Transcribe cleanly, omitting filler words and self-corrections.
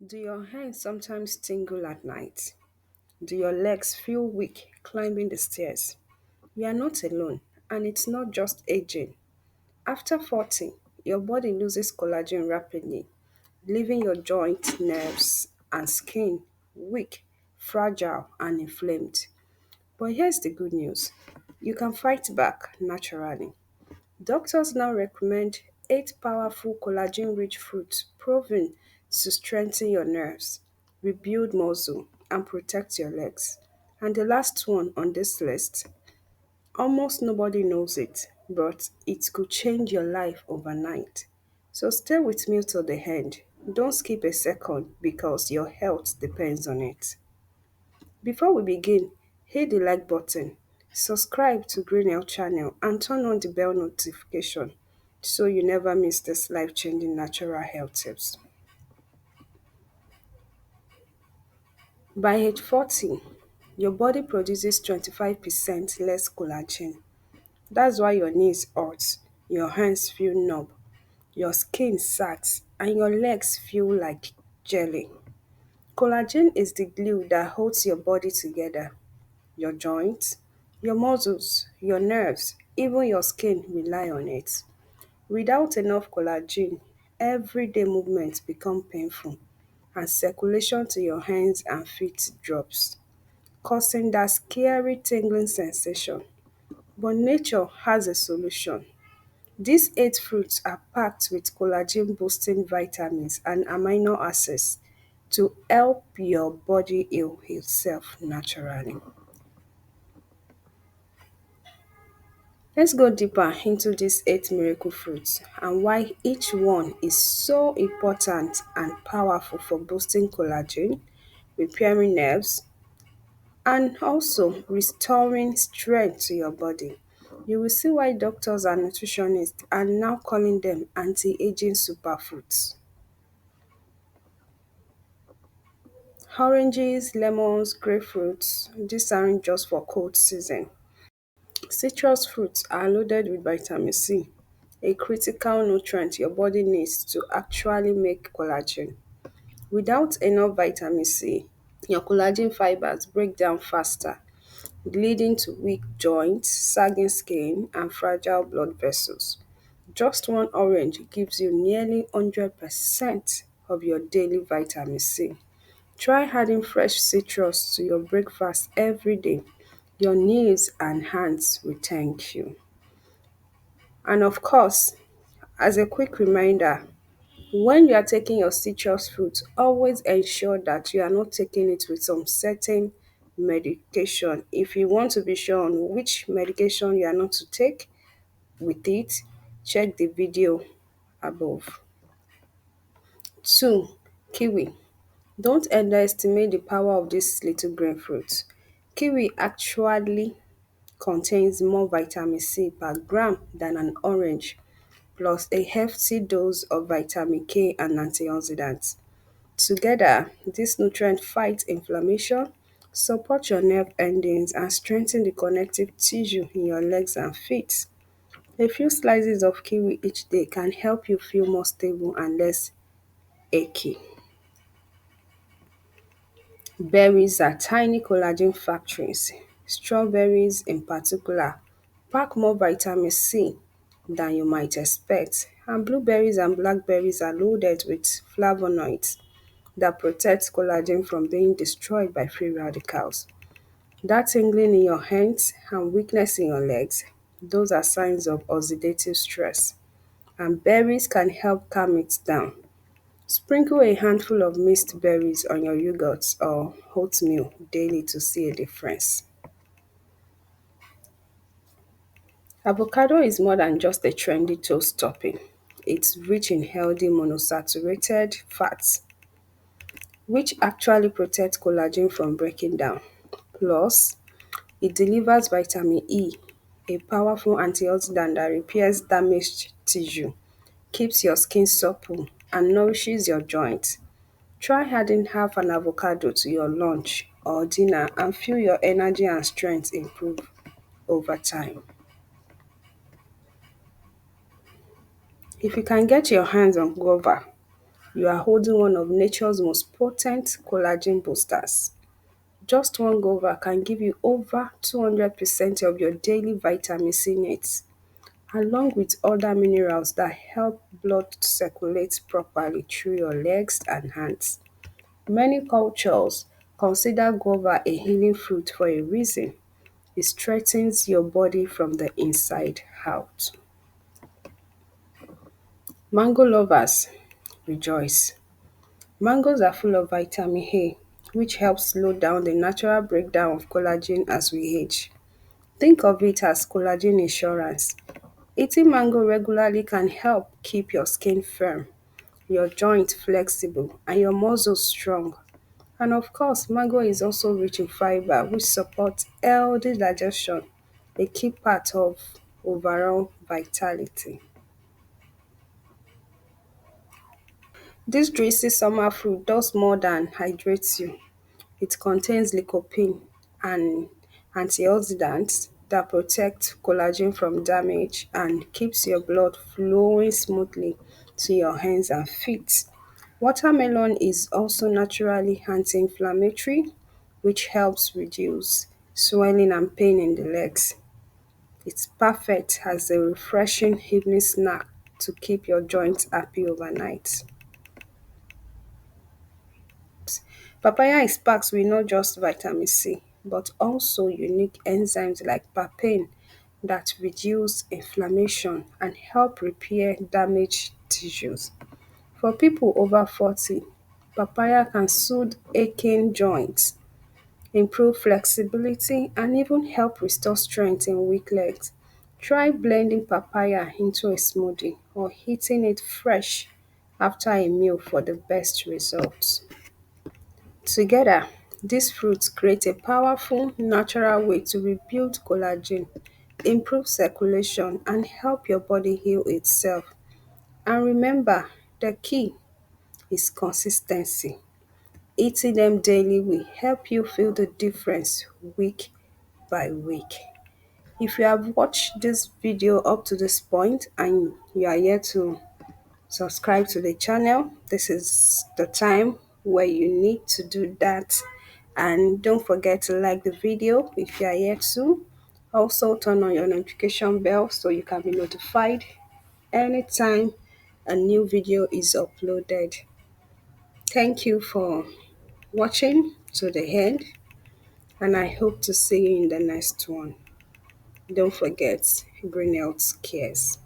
Do your hands sometimes tingle at night? Do your legs feel weak climbing the stairs? You are not alone, and it's not just aging. After 40, your body loses collagen rapidly, leaving your joints, nerves, and skin weak, fragile, and inflamed. But here's the good news: you can fight back naturally. Doctors now recommend 8 powerful collagen-rich fruits proven to strengthen your nerves, rebuild muscle, and protect your legs. And the last one on this list, almost nobody knows it, but it could change your life overnight. So stay with me till the end. Don't skip a second because your health depends on it. Before we begin, hit the like button, subscribe to Green Health channel and turn on the bell notification so you never miss this life-changing natural health tips. By age 40, your body produces 25% less collagen. That's why your knees hurt, your hands feel numb, your skin sags, and your legs feel like jelly. Collagen is the glue that holds your body together. Your joints, your muscles, your nerves, even your skin rely on it. Without enough collagen, everyday movements become painful and circulation to your hands and feet drops, causing that scary tingling sensation. But nature has a solution. These 8 fruits are packed with collagen boosting vitamins and amino acids to help your body heal itself naturally. Let's go deeper into these 8 miracle fruits and why each one is so important and powerful for boosting collagen, repairing nerves, and also restoring strength to your body. You will see why doctors and nutritionists are now calling them anti-aging superfoods. Oranges, lemons, grapefruits, these aren't just for cold season. Citrus fruits are loaded with vitamin C, a critical nutrient your body needs to actually make collagen. Without enough vitamin C, your collagen fibers break down faster, leading to weak joints, sagging skin, and fragile blood vessels. Just one orange gives you nearly 100% of your daily vitamin C. Try adding fresh citrus to your breakfast every day. Your knees and hands will thank you. And of course, as a quick reminder, when you are taking your citrus fruit, always ensure that you are not taking it with some certain medication. If you want to be sure on which medication you are not to take with it, check the video above. 2. Kiwi. Don't underestimate the power of this little green fruit. Kiwi actually contains more vitamin C per gram than an orange, plus a hefty dose of vitamin K and antioxidants. Together, these nutrients fight inflammation, support your nerve endings, and strengthen the connective tissue in your legs and feet. A few slices of kiwi each day can help you feel more stable and less achy. Berries are tiny collagen factories. Strawberries, in particular, pack more vitamin C than you might expect, and blueberries and blackberries are loaded with flavonoids that protect collagen from being destroyed by free radicals. That tingling in your hands and weakness in your legs, those are signs of oxidative stress, and berries can help calm it down. Sprinkle a handful of mixed berries on your yogurt or oatmeal daily to see a difference. Avocado is more than just a trendy toast topping. It's rich in healthy monosaturated fats, which actually protect collagen from breaking down. Plus, it delivers vitamin E, a powerful antioxidant that repairs damaged tissue, keeps your skin supple, and nourishes your joints. Try adding half an avocado to your lunch or dinner and feel your energy and strength improve over time. If you can get your hands on guava, You are holding one of nature's most potent collagen boosters. Just one guava can give you over 200% of your daily vitamin C needs, along with other minerals that help blood circulate properly through your legs and hands. Many cultures consider guava a healing fruit for a reason. It strengthens your body from the inside out. Mango lovers, rejoice. Mangoes are full of vitamin A, which helps slow down the natural breakdown of collagen as we age. Think of it as collagen insurance. Eating mango regularly can help keep your skin firm, your joints flexible, and your muscles strong. And of course, mango is also rich in fiber, which supports healthy digestion, a key part of overall vitality. This juicy summer fruit does more than hydrate you. It contains lycopene and antioxidants that protect collagen from damage and keeps your blood flowing smoothly to your hands and feet. Watermelon is also naturally anti-inflammatory, which helps reduce swelling and pain in the legs. It's perfect as a refreshing evening snack to keep your joints happy overnight. Papaya is packed with not just vitamin C, but also unique enzymes like papain that reduce inflammation and help repair damaged tissues. For people over 40, papaya can soothe aching joints, improve flexibility, and even help restore strength in weak legs. Try blending papaya into a smoothie or eating it fresh after a meal for the best results. Together, these fruits create a powerful, natural way to rebuild collagen, improve circulation, and help your body heal itself. And remember, the key is consistency. Eating them daily will help you feel the difference week by week. If you have watched this video up to this point and you are yet to subscribe to the channel, this is the time where you need to do that. And don't forget to like the video if you are yet to. Also turn on your notification bell so you can be notified anytime a new video is uploaded. Thank you for watching to the end, and I hope to see you in the next one. Don't forget, green health cares.